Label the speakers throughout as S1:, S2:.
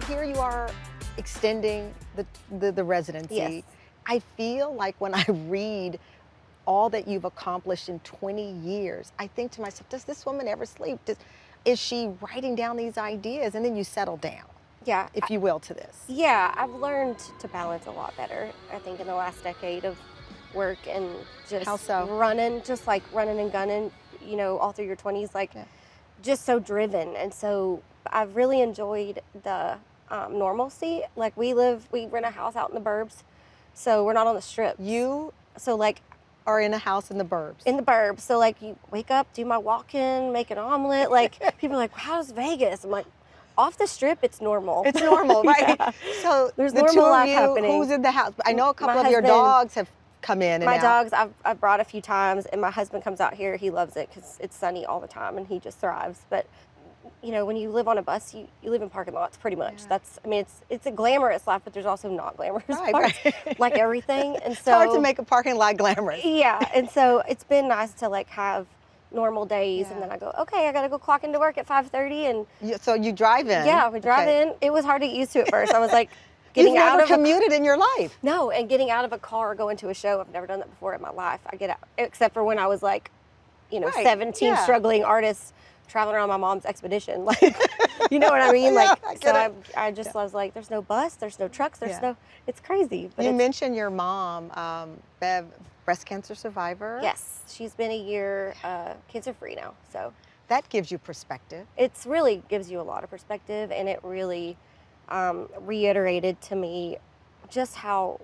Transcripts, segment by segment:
S1: here you are extending the residency.
S2: Yes.
S1: I feel like when I read all that you've accomplished in 20 years, I think to myself, does this woman ever sleep? Is she writing down these ideas? And then you settle down,
S2: Yeah.
S1: if you will, to this.
S2: Yeah, I've learned to balance a lot better, I think, in the last decade of work and just
S1: How so?
S2: running, just like running and gunning, you know, all through your 20s, like just so driven. And so I've really enjoyed the normalcy. Like we rent a house out in the burbs, so we're not on the strip. So like
S1: are in a house in the burbs.
S2: In the burbs. So like you wake up, do my walk-in, make an omelet. Like people are like, how's Vegas? I'm like, off the strip, it's normal.
S1: It's normal, right?
S2: Yeah.
S1: So
S2: There's
S1: the
S2: normal
S1: two of
S2: life
S1: you,
S2: happening.
S1: who's in the house? I know a couple
S2: My
S1: of your
S2: husband-
S1: dogs have come in and
S2: My
S1: out.
S2: dogs, I've brought a few times, and my husband comes out here. He loves it because it's sunny all the time, and he just thrives. But you know, when you live on a bus, you live in parking lots pretty much. I mean, it's a glamorous life, but there's also not glamorous parts, like everything. And so
S1: It's hard to make a parking lot glamorous.
S2: Yeah, and so it's been nice to like have normal days, and then I go, okay, I got to go clock into work at 5:30, and
S1: so you drive in.
S2: Yeah, we drive in. It was hard to get used to at first. I was like,
S1: You've never commuted in your life.
S2: No, and getting out of a car, going to a show, I've never done that before in my life. I get out, except for when I was like, you know, 17 struggling artists traveling around my mom's expedition. Like, you know what I mean? Like, I just was like, there's no bus, there's no trucks, there's no, it's crazy. But
S1: you mentioned your mom, Bev, breast cancer survivor.
S2: Yes, she's been a year cancer-free now, so.
S1: That gives you perspective.
S2: It's really gives you a lot of perspective, and it really reiterated to me just how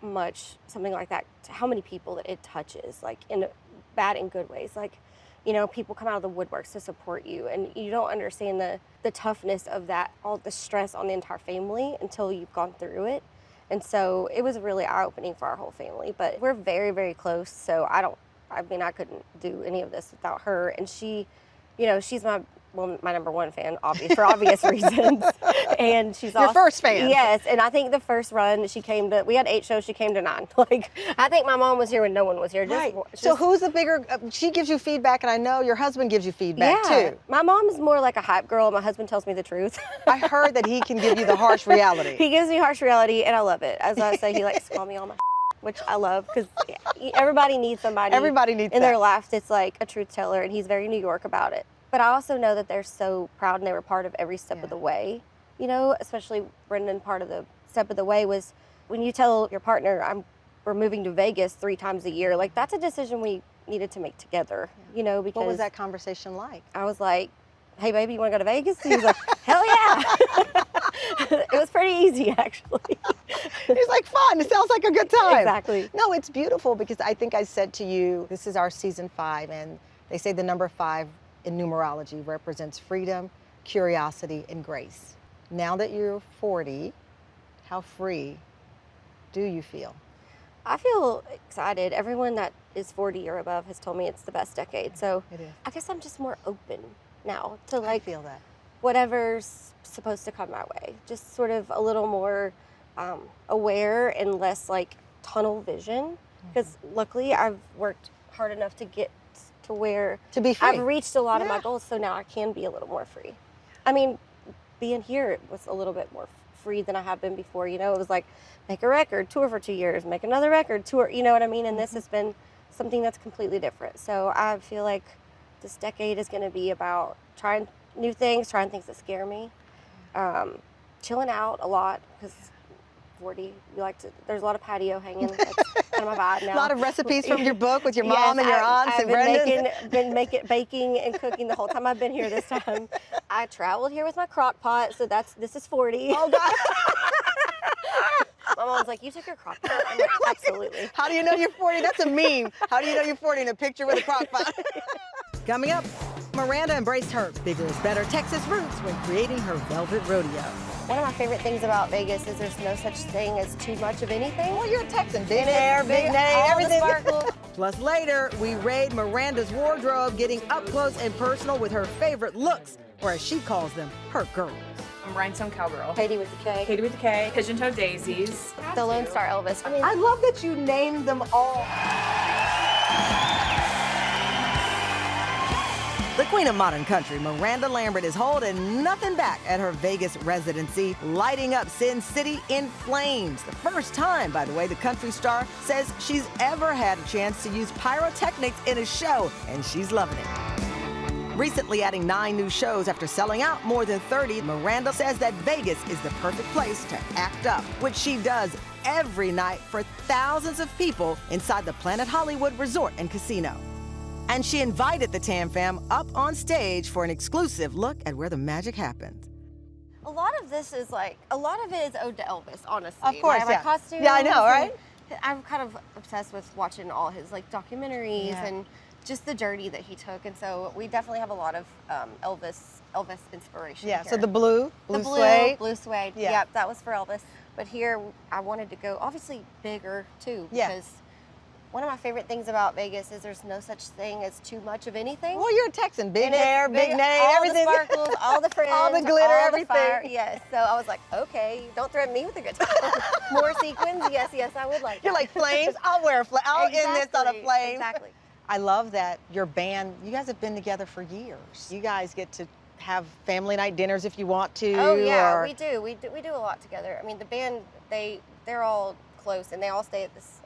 S2: much something like that, how many people that it touches, like in bad and good ways. Like, you know, people come out of the woodworks to support you, and you don't understand the toughness of that, all the stress on the entire family until you've gone through it. And so it was really eye-opening for our whole family, but we're very, very close. So I couldn't do any of this without her. And she, you know, she's my number one fan, for obvious reasons. And she's
S1: your first fan.
S2: Yes, and I think the first run we had 8 shows, she came to 9. Like, I think my mom was here when no one was here.
S1: Right. So who's the bigger, she gives you feedback, and I know your husband gives you feedback too.
S2: My mom is more like a hype girl. My husband tells me the truth.
S1: I heard that he can give you the harsh reality.
S2: He gives me harsh reality, and I love it. As I say, he likes to call me all my which I love, because everybody needs somebody in their life that's like a truth teller, and he's very New York about it. But I also know that they're so proud, and they were part of every step of the way. You know, especially Brendan, part of the step of the way was when you tell your partner, we're moving to Vegas 3 times a year. Like, that's a decision we needed to make together, you know, because.
S1: What was that conversation like?
S2: I was like, hey, baby, you want to go to Vegas? He was like, hell yeah. It was pretty easy, actually.
S1: He's like, fun. It sounds like a good time.
S2: Exactly.
S1: No, it's beautiful, because I think I said to you, this is our season 5, and they say the number 5 in numerology represents freedom, curiosity, and grace. Now that you're 40, how free do you feel?
S2: I feel excited. Everyone that is 40 or above has told me it's the best decade. So
S1: it is.
S2: I guess I'm just more open now to like
S1: feel that.
S2: Whatever's supposed to come my way. Just sort of a little more aware and less like tunnel vision. Because luckily I've worked hard enough to get to where
S1: to be free.
S2: I've reached a lot of my goals, so now I can be a little more free. I mean, being here was a little bit more free than I have been before. You know, it was like make a record, tour for 2 years, make another record, tour. You know what I mean? And this has been something that's completely different. So I feel like this decade is going to be about trying new things, trying things that scare me, chilling out a lot, because 40, there's a lot of patio hanging. That's kind of my vibe now.
S1: A lot of recipes from your book with your mom and your aunts and Brendan.
S2: I've been baking and cooking the whole time I've been here this time. I traveled here with my crock pot, so this is 40.
S1: Oh, God.
S2: My mom's like, you took your crock pot? I'm like, absolutely.
S1: How do you know you're 40? That's a meme. How do you know you're 40 in a picture with a crock pot? Coming up, Miranda embraced her bigger is better Texas roots when creating her Velvet Rodeo.
S2: One of my favorite things about Vegas is there's no such thing as too much of anything.
S1: Well, you're a Texan. Big hair, big name, everything. Plus later, we raid Miranda's wardrobe, getting up close and personal with her favorite looks, or as she calls them, her girls.
S3: I'm Rhinestone Cowgirl.
S2: Katie with the K.
S3: Katie with the K. Pigeon-toed Daisies.
S2: The Lone Star Elvis.
S1: I love that you named them all. The queen of modern country, Miranda Lambert, is holding nothing back at her Vegas residency, lighting up Sin City in flames. The first time, by the way, the country star says she's ever had a chance to use pyrotechnics in a show, and she's loving it. Recently adding 9 new shows after selling out more than 30, Miranda says that Vegas is the perfect place to act up, which she does every night for thousands of people inside the Planet Hollywood Resort and Casino. And she invited the Tam fam up on stage for an exclusive look at where the magic happens.
S2: A lot of this is like, a lot of it is ode to Elvis, honestly.
S1: Of course,
S2: my
S1: yeah.
S2: costumes.
S1: Yeah, I know, right?
S2: I'm kind of obsessed with watching all his like documentaries
S1: Yeah.
S2: and just the journey that he took, and so we definitely have a lot of Elvis inspiration.
S1: Yeah,
S2: here.
S1: so the blue
S2: blue
S1: suede.
S2: suede.
S1: Yeah.
S2: Yep, that was for Elvis. But here I wanted to go obviously bigger too,
S1: Yeah.
S2: because one of my favorite things about Vegas is there's no such thing as too much of anything.
S1: Well, you're a Texan. Big
S2: And it's
S1: hair, big name,
S2: all
S1: everything.
S2: the sparkles, all the friends,
S1: All the glitter,
S2: all
S1: everything.
S2: The fire. Yes. So I was like, okay, don't threaten me with a good time. More sequins? Yes, I would like that.
S1: You're like flames. I'll wear a flame. I'll end this on a flame.
S2: Exactly.
S1: I love that your band, you guys have been together for years. You guys get to have family night dinners if you want to.
S2: Oh yeah,
S1: or-
S2: we do. We do a lot together. I mean, the band, they're all close, and they all stay at this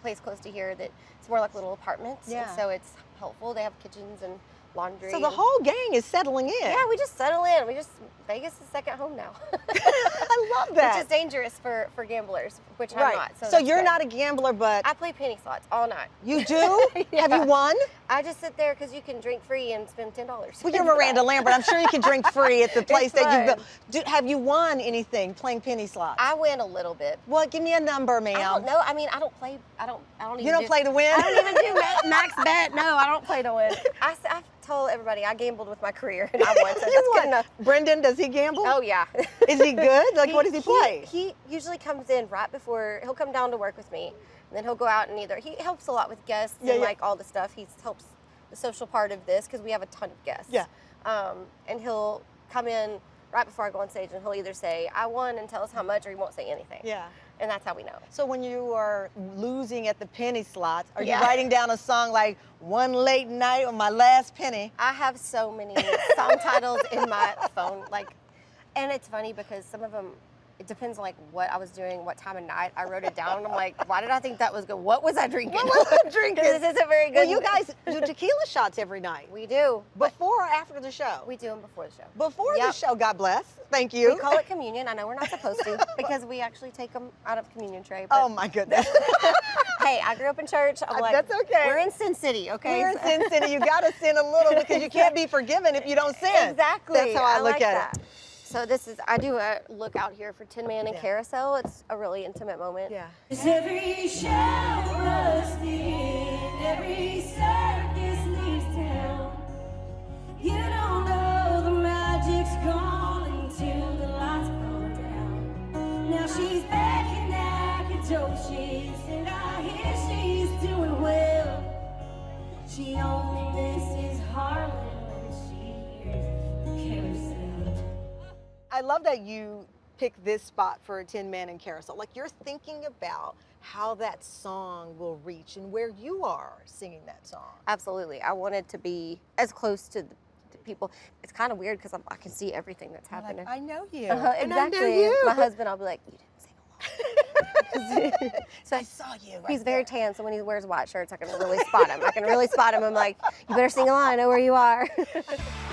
S2: place close to here that it's more like little apartments.
S1: Yeah.
S2: And so it's helpful. They have kitchens and laundry.
S1: So the
S2: and-
S1: whole gang is settling in.
S2: Yeah, we just settle in. Vegas is second home now.
S1: I love that.
S2: Which is dangerous for gamblers, which
S1: right.
S2: I'm not. So,
S1: So
S2: that's
S1: you're
S2: good.
S1: not a gambler, but
S2: I play penny slots all night.
S1: you do?
S2: Yeah.
S1: Have you won?
S2: I just sit there because you can drink free and spend $10.
S1: Well, you're Miranda Lambert. I'm sure you can drink free at the place
S2: It's
S1: that you've
S2: fun.
S1: built. Have you won anything playing penny slots?
S2: I win a little bit.
S1: Well, give me a number, ma'am.
S2: I don't know. I mean, I don't play. I don't even.
S1: You don't play to win?
S2: I don't even do max bet. No, I don't play to win. I've told everybody I gambled with my career and I won, so that's good enough.
S1: Brendan, does he gamble?
S2: Oh yeah.
S1: Is he good? Like, what does he play?
S2: He usually comes in right before. He'll come down to work with me, and then he'll go out and he helps a lot with guests
S1: Yeah,
S2: and
S1: yeah.
S2: like all the stuff. He helps the social part of this because we have a ton of guests.
S1: Yeah.
S2: And he'll come in right before I go on stage, and he'll either say I won and tell us how much, or he won't say anything.
S1: Yeah.
S2: And that's how we know.
S1: So when you are losing at the penny slots, are
S2: Yeah.
S1: you writing down a song like "One Late Night on My Last Penny"?
S2: I have so many song titles in my phone, and it's funny because some of them, it depends on like what I was doing, what time of night. I wrote it down, and I'm like, why did I think that was good? What was I drinking?
S1: What was I drinking?
S2: Because this isn't very good.
S1: Well, you guys do tequila shots every night.
S2: We do.
S1: Before or after the show?
S2: We do them before the show.
S1: Before the
S2: Yep.
S1: show, God bless. Thank you.
S2: We call it communion. I know we're not supposed to because we actually take them out of communion tray. But
S1: Oh my goodness.
S2: hey, I grew up in church. I'm like,
S1: That's okay.
S2: We're in Sin City, okay?
S1: We're in Sin City. You got to sin a little because you can't be forgiven if you don't sin.
S2: Exactly.
S1: That's how I look
S2: like
S1: at
S2: that.
S1: it.
S2: So I do a look out here for Tin Man and
S1: Yeah.
S2: Carousel. It's a really intimate moment.
S1: Yeah.
S4: Every show rusted, every circus leaves town. You don't know the magic's gone until the lights go down. Now she's back in Nacogdoches, and I hear she's doing well. She only misses Harlan when she hears the carousel.
S1: I love that you picked this spot for a Tin Man and Carousel. Like, you're thinking about how that song will reach and where you are singing that song.
S2: Absolutely. I wanted to be as close to the people. It's kind of weird because I can see everything that's
S1: Like,
S2: happening.
S1: I know you.
S2: Uh-huh,
S1: And I know
S2: exactly.
S1: you.
S2: My husband, I'll be like, you didn't sing along. So
S1: I saw you. Right
S2: he's very
S1: there.
S2: tan, so when he wears white shirts, I can really spot him. I'm like, you better sing along. I know where you are.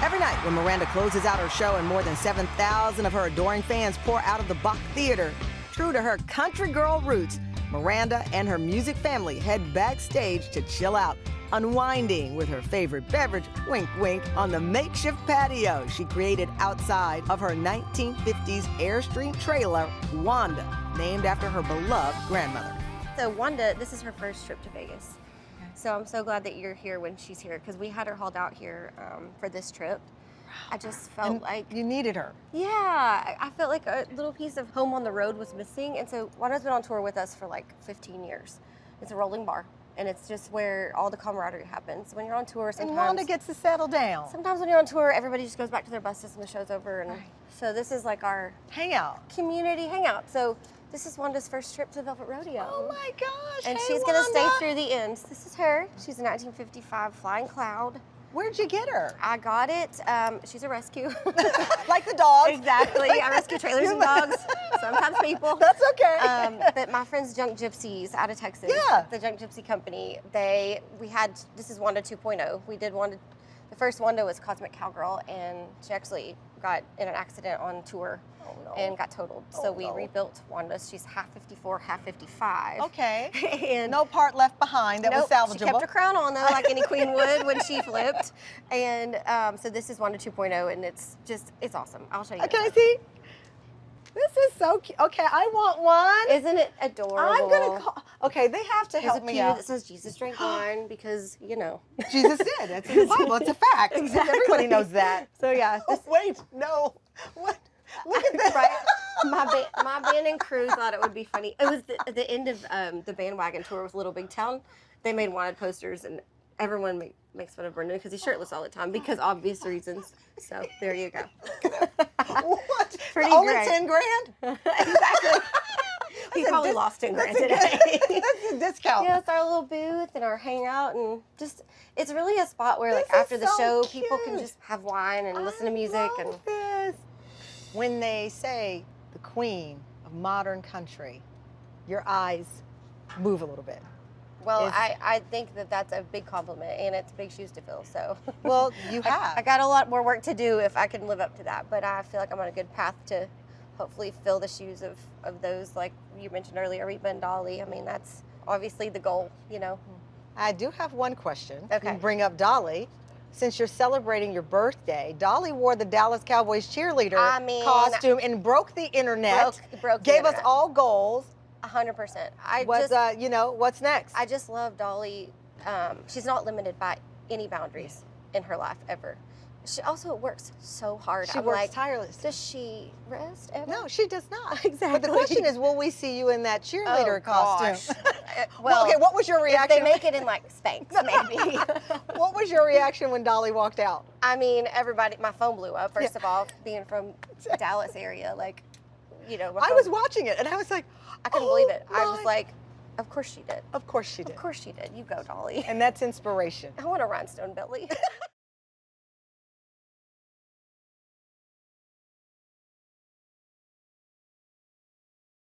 S1: Every night when Miranda closes out her show and more than 7,000 of her adoring fans pour out of the Bach Theater, true to her country girl roots, Miranda and her music family head backstage to chill out, unwinding with her favorite beverage, wink wink, on the makeshift patio she created outside of her 1950s Airstream trailer, Wanda, named after her beloved grandmother.
S2: So Wanda, this is her first trip to Vegas. So I'm so glad that you're here when she's here because we had her hauled out here for this trip. I just felt
S1: And
S2: like,
S1: you needed her.
S2: yeah, I felt like a little piece of home on the road was missing. And so Wanda's been on tour with us for like 15 years. It's a rolling bar, and it's just where all the camaraderie happens. When you're on tour,
S1: And
S2: sometimes
S1: Wanda gets to settle down.
S2: sometimes when you're on tour, everybody just goes back to their buses and the show's over. And so this is like our
S1: Hang out.
S2: community hangout. So this is Wanda's first trip to Velvet Rodeo.
S1: Oh my gosh.
S2: And
S1: hey,
S2: she's gonna stay
S1: Wanda.
S2: through the end. This is her. She's a 1955 Flying Cloud.
S1: Where'd you get her?
S2: I got it. She's a rescue.
S1: Like the dogs.
S2: Exactly. I rescue trailers and dogs, sometimes people.
S1: That's okay.
S2: But my friends, Junk Gypsies out of Texas,
S1: Yeah.
S2: the Junk Gypsy Company, this is Wanda 2.0. We did Wanda, the first Wanda was Cosmic Cowgirl, and she actually got in an accident on tour and got totaled. So we rebuilt Wanda. She's half 54, half 55.
S1: Okay.
S2: And
S1: No part left behind that was
S2: nope,
S1: salvageable.
S2: she kept her crown on though, like any queen would when she flipped. And so this is Wanda 2.0, and it's awesome. I'll show you.
S1: Can I see? This is so cute. Okay, I want one.
S2: Isn't it adorable?
S1: I'm gonna call. Okay, they have to
S2: There's
S1: help
S2: a
S1: me
S2: pew
S1: out.
S2: that says Jesus drank wine because, you know.
S1: Jesus did. That's in the Bible. It's a fact.
S2: Exactly.
S1: Everybody knows that.
S2: So yeah.
S1: Oh, wait, no. What? Look at that.
S2: Right? My band and crew thought it would be funny. It was the end of the bandwagon tour with Little Big Town. They made wanted posters, and everyone makes fun of Brendan because he's shirtless all the time because obvious reasons. So there you go.
S1: What?
S2: Pretty
S1: Only
S2: great.
S1: 10 grand?
S2: Exactly. He probably lost 10 grand today.
S1: That's a discount.
S2: Yeah, it's our little booth and our hangout, and just it's really a spot where like
S1: This is
S2: after the
S1: so
S2: show, people can
S1: cute.
S2: just have wine and listen to music and.
S1: Love this. When they say the queen of modern country, your eyes move a little bit.
S2: Well,
S1: Is-
S2: I think that that's a big compliment, and it's big shoes to fill. So,
S1: Well, you have.
S2: I got a lot more work to do if I can live up to that. But I feel like I'm on a good path to hopefully fill the shoes of those, like you mentioned earlier, Reba and Dolly. I mean, that's obviously the goal, you know.
S1: I do have one question.
S2: Okay.
S1: You bring up Dolly. Since you're celebrating your birthday, Dolly wore the Dallas Cowboys cheerleader
S2: I mean,
S1: costume and broke the internet.
S2: Broke the
S1: Gave us
S2: internet.
S1: all goals.
S2: 100%.
S1: What's next?
S2: I just love Dolly. She's not limited by any boundaries in her life ever. She also works so hard.
S1: She
S2: I'm
S1: works
S2: like,
S1: tireless.
S2: does she rest ever?
S1: No, she does not.
S2: Exactly.
S1: But the question is, will we see you in that cheerleader costume?
S2: Well,
S1: okay, what was your
S2: if
S1: reaction?
S2: they make it in like Spanx, maybe.
S1: What was your reaction when Dolly walked out?
S2: I mean, everybody, my phone blew up, first of all, being from Dallas area. Like, you know, my
S1: I
S2: phone-
S1: was watching it and I was like,
S2: I couldn't
S1: oh
S2: believe it. I was
S1: my-
S2: like, of course she did.
S1: Of course she did.
S2: Of course she did. You go, Dolly.
S1: And that's inspiration.
S2: I want a rhinestone belly.